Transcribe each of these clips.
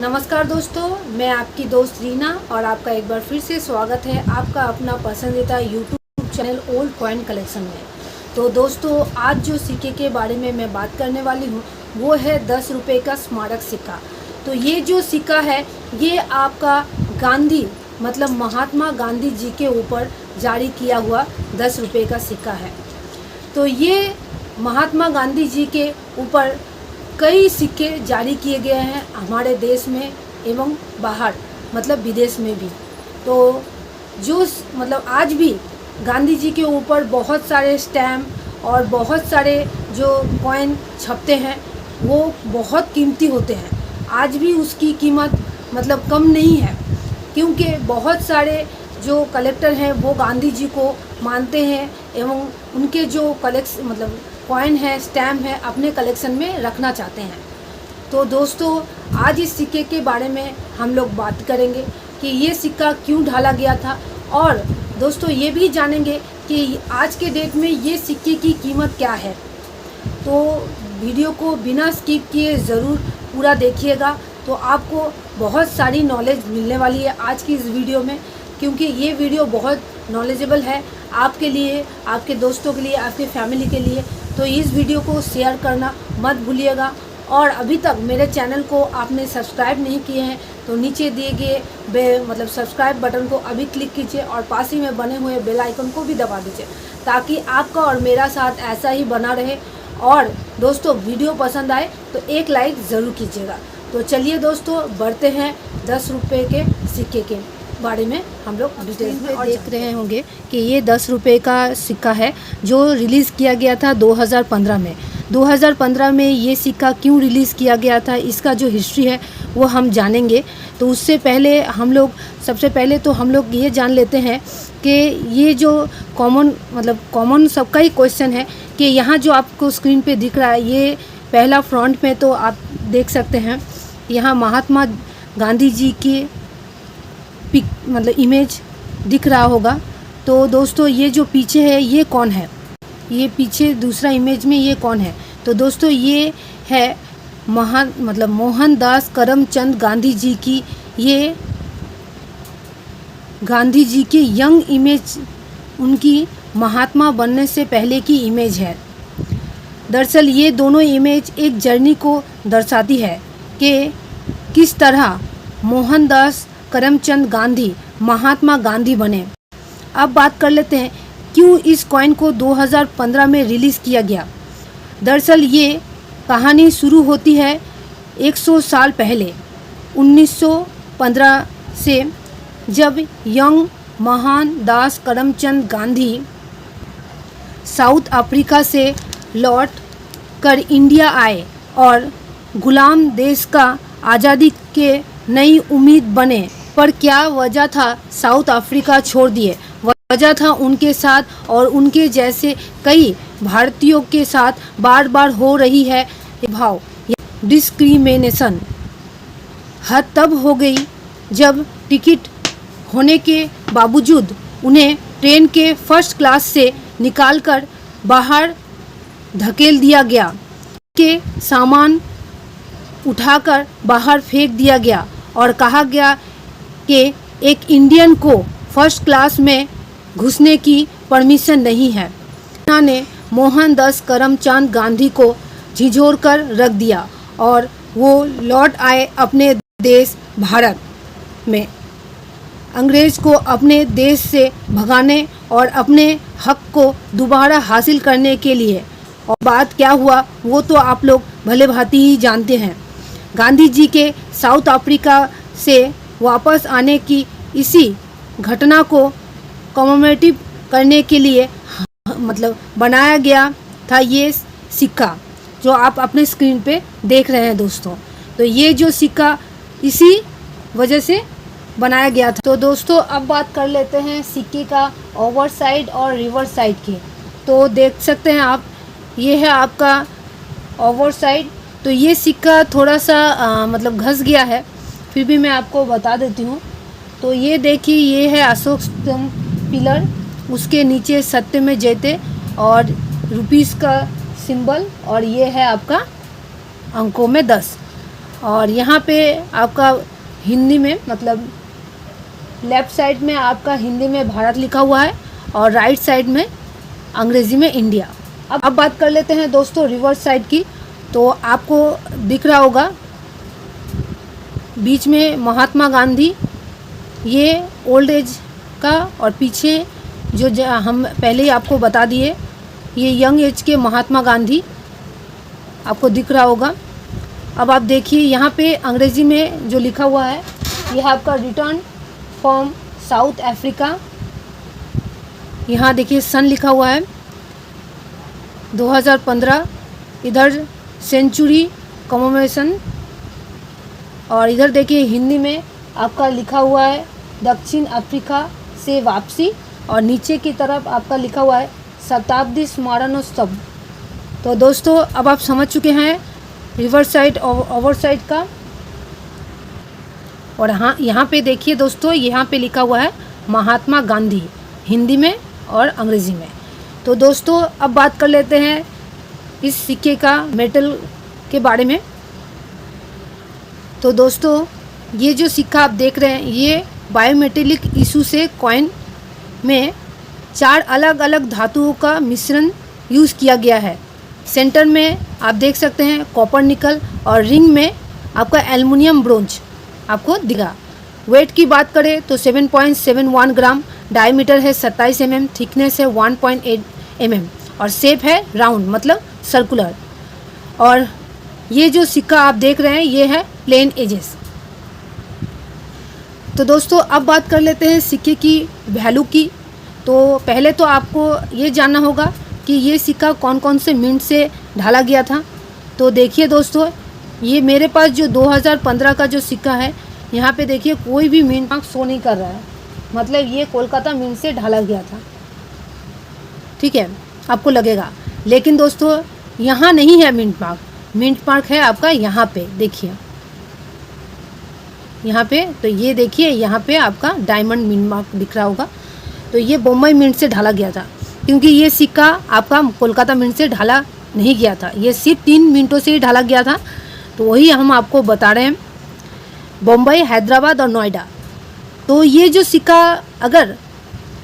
नमस्कार दोस्तों, मैं आपकी दोस्त रीना और आपका एक बार फिर से स्वागत है आपका अपना पसंदीदा YouTube channel old coin collection में। तो दोस्तों, आज जो सिक्के के बारे में मैं बात करने वाली हूँ वो है 10 रुपये का स्मारक सिक्का। तो ये जो सिक्का है ये आपका गांधी मतलब महात्मा गांधी जी के ऊपर जारी किया हुआ 10 रुपये का सिक्का है। तो ये महात्मा गांधी जी के ऊपर कई सिक्के जारी किए गए हैं हमारे देश में एवं बाहर मतलब विदेश में भी। तो जो मतलब आज भी गांधी जी के ऊपर बहुत सारे स्टैम्प और बहुत सारे जो कॉइन छपते हैं वो बहुत कीमती होते हैं। आज भी उसकी कीमत मतलब कम नहीं है, क्योंकि बहुत सारे जो कलेक्टर हैं वो गांधी जी को मानते हैं एवं उनके जो मतलब कॉइन है, स्टैम्प है, अपने कलेक्शन में रखना चाहते हैं। तो दोस्तों, आज इस सिक्के के बारे में हम लोग बात करेंगे कि ये सिक्का क्यों ढाला गया था, और दोस्तों ये भी जानेंगे कि आज के डेट में ये सिक्के की कीमत क्या है। तो वीडियो को बिना स्किप किए ज़रूर पूरा देखिएगा, तो आपको बहुत सारी नॉलेज मिलने वाली है आज की इस वीडियो में, क्योंकि ये वीडियो बहुत नॉलेजेबल है आपके लिए, आपके दोस्तों के लिए, आपके फैमिली के लिए। तो इस वीडियो को शेयर करना मत भूलिएगा, और अभी तक मेरे चैनल को आपने सब्सक्राइब नहीं किए हैं तो नीचे दिए गए मतलब सब्सक्राइब बटन को अभी क्लिक कीजिए और पास ही में बने हुए बेल आइकन को भी दबा दीजिए, ताकि आपका और मेरा साथ ऐसा ही बना रहे। और दोस्तों, वीडियो पसंद आए तो एक लाइक ज़रूर कीजिएगा। तो चलिए दोस्तों, बढ़ते हैं 10 रुपये के सिक्के के बारे में हम लोग डिटेल में देख रहे होंगे कि ये 10 रुपये का सिक्का है जो रिलीज़ किया गया था 2015 में। 2015 में ये सिक्का क्यों रिलीज़ किया गया था, इसका जो हिस्ट्री है वो हम जानेंगे। तो उससे पहले सबसे पहले तो हम लोग ये जान लेते हैं कि ये जो कॉमन सबका ही क्वेश्चन है कि यहाँ जो आपको स्क्रीन पे दिख रहा है, ये पहला फ्रंट में तो आप देख सकते हैं यहाँ महात्मा गांधी जी की पिक मतलब इमेज दिख रहा होगा। तो दोस्तों, ये जो पीछे है ये कौन है, ये पीछे दूसरा इमेज में ये कौन है? तो दोस्तों, ये है मोहनदास करमचंद गांधी जी की, ये गांधी जी की यंग इमेज, उनकी महात्मा बनने से पहले की इमेज है। दरअसल ये दोनों इमेज एक जर्नी को दर्शाती है कि किस तरह मोहनदास करमचंद गांधी महात्मा गांधी बने। अब बात कर लेते हैं क्यों इस कॉइन को 2015 में रिलीज़ किया गया। दरअसल ये कहानी शुरू होती है 100 साल पहले 1915 से, जब young Mohandas Karamchand Gandhi south Africa से लौट कर इंडिया आए और गुलाम देश का आज़ादी के नई उम्मीद बने। पर क्या वजह था साउथ अफ्रीका छोड़ दिए? वजह था उनके साथ और उनके जैसे कई भारतीयों के साथ बार बार हो रही है भाव डिस्क्रिमिनेशन। हद तब हो गई जब टिकट होने के बावजूद उन्हें ट्रेन के फर्स्ट क्लास से निकालकर बाहर धकेल दिया गया, के सामान उठाकर बाहर फेंक दिया गया और कहा गया कि एक इंडियन को फर्स्ट क्लास में घुसने की परमिशन नहीं है। उन्होंने मोहनदास करमचंद गांधी को झिझोड़ कर रख दिया और वो लौट आए अपने देश भारत में, अंग्रेज को अपने देश से भगाने और अपने हक को दोबारा हासिल करने के लिए। और बात क्या हुआ वो तो आप लोग भले भांति ही जानते हैं। गांधी जी के साउथ अफ्रीका से वापस आने की इसी घटना को कमेमोरेटिव करने के लिए बनाया गया था ये सिक्का जो आप अपने स्क्रीन पे देख रहे हैं दोस्तों। तो ये जो सिक्का इसी वजह से बनाया गया था। तो दोस्तों, अब बात कर लेते हैं सिक्के का ओवर साइड और रिवर्स साइड की। तो देख सकते हैं आप, ये है आपका ओवर साइड। तो ये सिक्का थोड़ा सा घस गया है, फिर भी मैं आपको बता देती हूँ। तो ये देखिए, ये है अशोक स्तंभ पिलर, उसके नीचे सत्य में जयते और रुपीस का सिंबल, और ये है आपका अंकों में 10। और यहाँ पे आपका हिंदी में मतलब लेफ़्ट साइड में आपका हिंदी में भारत लिखा हुआ है और राइट साइड में अंग्रेज़ी में इंडिया। अब बात कर लेते हैं दोस्तों रिवर्स साइड की। तो आपको दिख रहा होगा बीच में महात्मा गांधी, ये ओल्ड एज का, और पीछे जो हम पहले ही आपको बता दिए ये यंग एज के महात्मा गांधी आपको दिख रहा होगा। अब आप देखिए यहाँ पे अंग्रेज़ी में जो लिखा हुआ है यह आपका रिटर्न फ्रॉम साउथ अफ्रीका। यहाँ देखिए सन लिखा हुआ है 2015, इधर सेंचुरी कमेमोरेशन, और इधर देखिए हिंदी में आपका लिखा हुआ है दक्षिण अफ्रीका से वापसी, और नीचे की तरफ आपका लिखा हुआ है शताब्दी स्मरणोत्सव। तो दोस्तों अब आप समझ चुके हैं रिवर्स साइड और ओवर साइड का। और हाँ, यहाँ पे देखिए दोस्तों, यहाँ पे लिखा हुआ है महात्मा गांधी हिंदी में और अंग्रेज़ी में। तो दोस्तों अब बात कर लेते हैं इस सिक्के का मेटल के बारे में। तो दोस्तों ये जो सिक्का आप देख रहे हैं ये बायोमेटेलिक इशू से कॉइन में 4 अलग अलग धातुओं का मिश्रण यूज़ किया गया है। सेंटर में आप देख सकते हैं कॉपर निकल, और रिंग में आपका एल्युमिनियम ब्रोंज आपको दिखा। वेट की बात करें तो 7.71 ग्राम, डायमीटर है 27 mm, थिकनेस है 1.8 mm, और शेप है राउंड मतलब सर्कुलर। और ये जो सिक्का आप देख रहे हैं ये है प्लेन एजेस। तो दोस्तों अब बात कर लेते हैं सिक्के की वैल्यू की। तो पहले तो आपको ये जानना होगा कि ये सिक्का कौन कौन से मिंट से ढाला गया था। तो देखिए दोस्तों, ये मेरे पास जो 2015 का जो सिक्का है यहाँ पे देखिए कोई भी मिंट मार्क शो नहीं कर रहा है, मतलब ये कोलकाता मिंट से ढाला गया था। ठीक है, आपको लगेगा, लेकिन दोस्तों यहाँ नहीं है मिंट मार्क है आपका यहाँ पे देखिए, यहाँ पे। तो ये देखिए यहाँ पे आपका डायमंड मिंट मार्क दिख रहा होगा। तो ये बम्बई मिंट से ढाला गया था, क्योंकि ये सिक्का आपका कोलकाता मिंट से ढाला नहीं गया था, ये सिर्फ 3 मिंटों से ही ढाला गया था। तो वही हम आपको बता रहे हैं, बम्बई, हैदराबाद और नोएडा। तो ये जो सिक्का अगर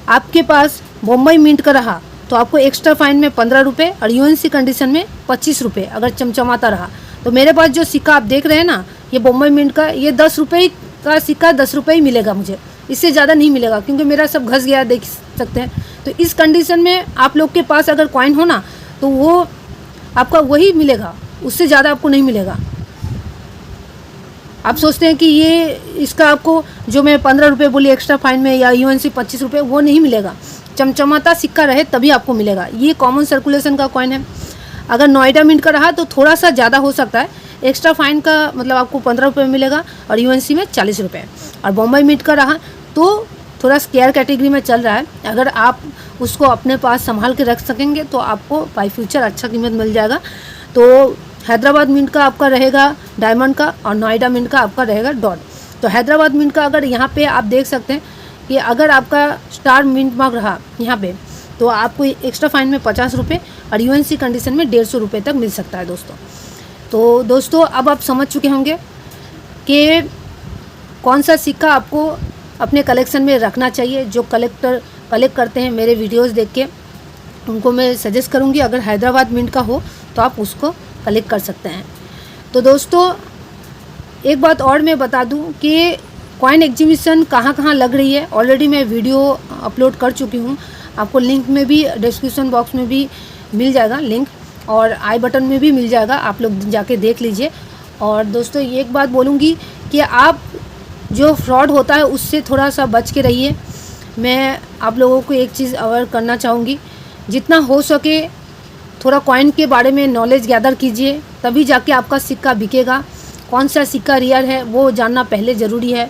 आपके पास बम्बई मिंट का रहा तो आपको एक्स्ट्रा फाइन में 15 रुपये, और यूएनसी कंडीशन में 25 रुपये अगर चमचमाता रहा। तो मेरे पास जो सिक्का आप देख रहे हैं ना, ये बम्बई मिंट का, ये 10 रुपये का सिक्का 10 रुपये ही मिलेगा मुझे, इससे ज़्यादा नहीं मिलेगा, क्योंकि मेरा सब घस गया देख सकते हैं। तो इस कंडीशन में आप लोग के पास अगर कॉइन हो ना तो वो आपका वही मिलेगा, उससे ज़्यादा आपको नहीं मिलेगा। आप सोचते हैं कि ये इसका आपको जो मैं 15 रुपये बोली एक्स्ट्रा फाइन में या यूएनसी 25 रुपये, वो नहीं मिलेगा। चमचमाता सिक्का रहे तभी आपको मिलेगा। ये कॉमन सर्कुलेशन का कॉइन है। अगर नोएडा मिंट का रहा तो थोड़ा सा ज़्यादा हो सकता है, एक्स्ट्रा फाइन का मतलब आपको 15 रुपये मिलेगा और यूएनसी में 40 रुपये। और बम्बई मिंट का रहा तो थोड़ा स्केयर कैटेगरी में चल रहा है। अगर आप उसको अपने पास संभाल के रख सकेंगे तो आपको बाई फ्यूचर अच्छा कीमत मिल जाएगा। तो हैदराबाद मिंट का आपका रहेगा डायमंड का, और नोएडा मिंट का आपका रहेगा डॉट। तो हैदराबाद मिंट का अगर यहाँ पे आप देख सकते हैं कि अगर आपका स्टार मिंट मार्क रहा यहाँ पे तो आपको एक्स्ट्रा फाइन में 50 रुपये और यूएनसी कंडीशन में 150 रुपये तक मिल सकता है दोस्तों। तो दोस्तों अब आप समझ चुके होंगे कि कौन सा सिक्का आपको अपने कलेक्शन में रखना चाहिए। जो कलेक्ट करते हैं मेरे वीडियोस देख के, उनको मैं सजेस्ट करूँगी अगर हैदराबाद मिंट का हो तो आप उसको कलेक्ट कर सकते हैं। तो दोस्तों एक बात और मैं बता दूं कि कॉइन एग्जीबिशन कहाँ कहाँ लग रही है, ऑलरेडी मैं वीडियो अपलोड कर चुकी हूँ। आपको लिंक में भी डिस्क्रिप्शन बॉक्स में भी मिल जाएगा लिंक, और आई बटन में भी मिल जाएगा, आप लोग जाके देख लीजिए। और दोस्तों ये एक बात बोलूँगी कि आप जो फ्रॉड होता है उससे थोड़ा सा बच के रहिए। मैं आप लोगों को एक चीज़ अवेयर करना चाहूँगी, जितना हो सके थोड़ा कॉइन के बारे में नॉलेज गैदर कीजिए, तभी जाके आपका सिक्का बिकेगा। कौन सा सिक्का रियल है वो जानना पहले ज़रूरी है।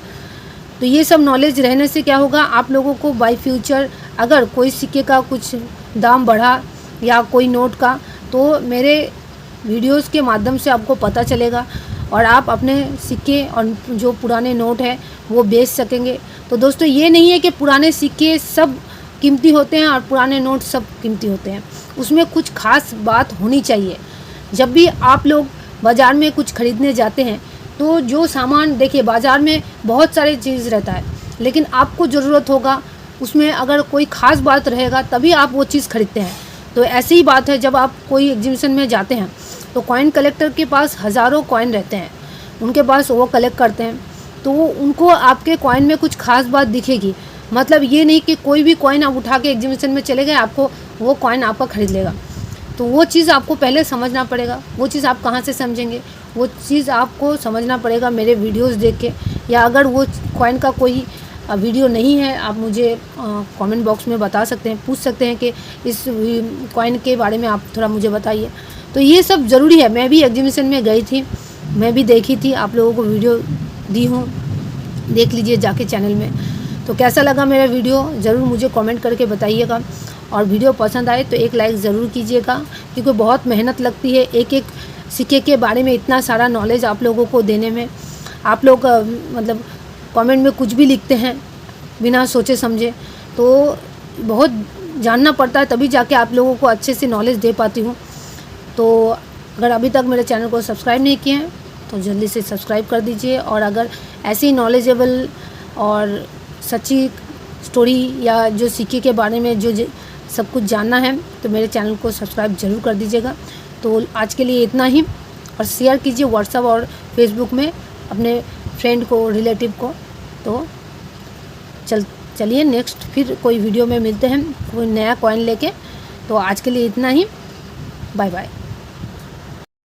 तो ये सब नॉलेज रहने से क्या होगा, आप लोगों को बाय फ्यूचर अगर कोई सिक्के का कुछ दाम बढ़ा या कोई नोट का, तो मेरे वीडियोस के माध्यम से आपको पता चलेगा और आप अपने सिक्के और जो पुराने नोट है वो बेच सकेंगे। तो दोस्तों ये नहीं है कि पुराने सिक्के सब कीमती होते हैं और पुराने नोट सब कीमती होते हैं, उसमें कुछ खास बात होनी चाहिए। जब भी आप लोग बाज़ार में कुछ ख़रीदने जाते हैं तो जो सामान देखिए बाज़ार में बहुत सारे चीज़ रहता है, लेकिन आपको ज़रूरत होगा उसमें अगर कोई ख़ास बात रहेगा तभी आप वो चीज़ खरीदते हैं। तो ऐसी ही बात है, जब आप कोई एग्जीबिशन में जाते हैं तो कॉइन कलेक्टर के पास हज़ारों कॉइन रहते हैं, उनके पास वो कलेक्ट करते हैं, तो उनको आपके कॉइन में कुछ ख़ास बात दिखेगी। मतलब ये नहीं कि कोई भी कॉइन आप उठा के एग्जीबिशन में चले गए आपको वो कॉइन आपका ख़रीद लेगा। तो वो चीज़ आपको पहले समझना पड़ेगा। वो चीज़ आप कहाँ से समझेंगे? वो चीज़ आपको समझना पड़ेगा मेरे वीडियोस देख के, या अगर वो कॉइन का कोई वीडियो नहीं है आप मुझे कमेंट बॉक्स में बता सकते हैं, पूछ सकते हैं कि इस कॉइन के बारे में आप थोड़ा मुझे बताइए। तो ये सब ज़रूरी है। मैं भी एग्जीबिशन में गई थी, मैं भी देखी थी, आप लोगों को वीडियो दी हूँ, देख लीजिए जाके चैनल में। तो कैसा लगा मेरा वीडियो ज़रूर मुझे कमेंट करके बताइएगा, और वीडियो पसंद आए तो एक लाइक ज़रूर कीजिएगा, क्योंकि बहुत मेहनत लगती है एक एक सिक्के के बारे में इतना सारा नॉलेज आप लोगों को देने में। आप लोग मतलब कमेंट में कुछ भी लिखते हैं बिना सोचे समझे, तो बहुत जानना पड़ता है तभी जाके आप लोगों को अच्छे से नॉलेज दे पाती हूँ। तो अगर अभी तक मेरे चैनल को सब्सक्राइब नहीं किए हैं तो जल्दी से सब्सक्राइब कर दीजिए, और अगर ऐसी नॉलेजेबल और सच्ची स्टोरी या जो सिक्के के बारे में जो सब कुछ जानना है तो मेरे चैनल को सब्सक्राइब ज़रूर कर दीजिएगा। तो आज के लिए इतना ही, और शेयर कीजिए व्हाट्सएप और फेसबुक में अपने फ्रेंड को, रिलेटिव को। तो चलिए नेक्स्ट फिर कोई वीडियो में मिलते हैं कोई नया कॉइन लेके। तो आज के लिए इतना ही, बाय बाय।